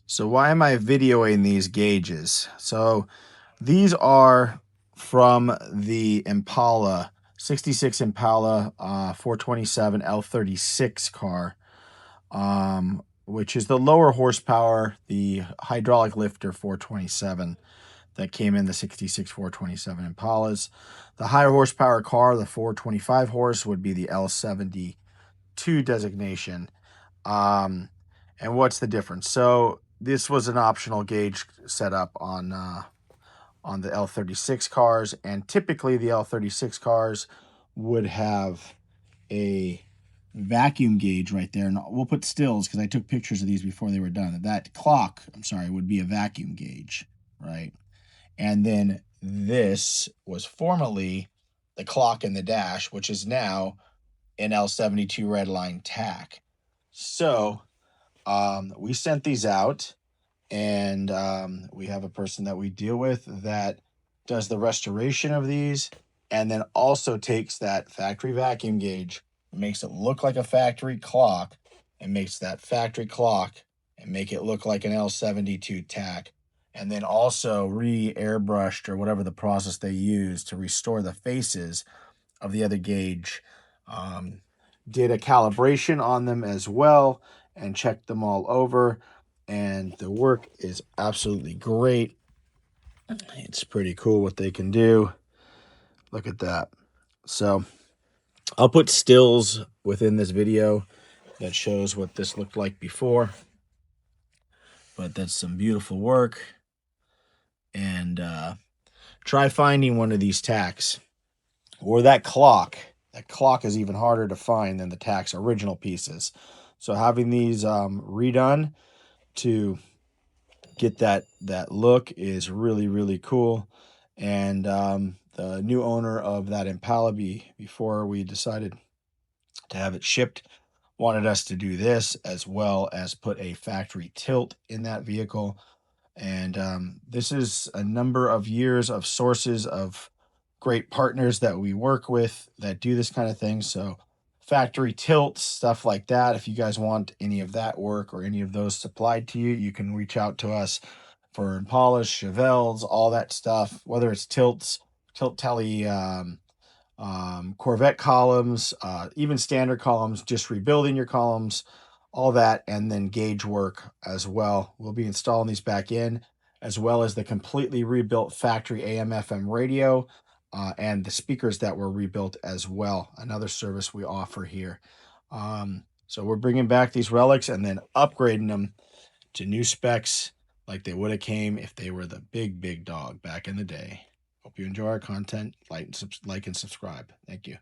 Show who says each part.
Speaker 1: So why am I videoing these gauges? So these are from the Impala 66 Impala 427 L36 car, which is the lower horsepower, the hydraulic lifter 427 that came in the 66 427 Impalas. The higher horsepower car, the 425 horse, would be the L72 designation. And what's the difference? So this was an optional gauge setup on the L36 cars, and typically the L36 cars would have a vacuum gauge right there, and we'll put stills because I took pictures of these before they were done. That clock, I'm sorry, would be a vacuum gauge, right? And then this was formerly the clock in the dash, which is now an L72 redline Tach. So we sent these out, and we have a person that we deal with that does the restoration of these, and then also takes that factory vacuum gauge, makes it look like a factory clock, and makes that factory clock and make it look like an L72 Tach, and then also re-airbrushed or whatever the process they use to restore the faces of the other gauge. Did a calibration on them as well and checked them all over, and the work is absolutely great. It's pretty cool what they can do. Look at that. So I'll put stills within this video that shows what this looked like before, but that's some beautiful work. And try finding one of these tacks or that clock. That clock is even harder to find than the Tach's original pieces. So having these redone to get that look is really cool. And the new owner of that Impala, before we decided to have it shipped, wanted us to do this as well as put a factory tilt in that vehicle. And this is a number of years of sources of great partners that we work with that do this kind of thing. So factory tilts, stuff like that. If you guys want any of that work or any of those supplied to you, you can reach out to us for Impalas, Chevelles, all that stuff, whether it's tilts, tilt telly, Corvette columns, even standard columns, just rebuilding your columns, all that, and then gauge work as well. We'll be installing these back in, as well as the completely rebuilt factory AM/FM radio, and the speakers that were rebuilt as well. Another service we offer here. So we're bringing back these relics and then upgrading them to new specs like they would have came if they were the big dog back in the day. Hope you enjoy our content. Like and subscribe. Thank you.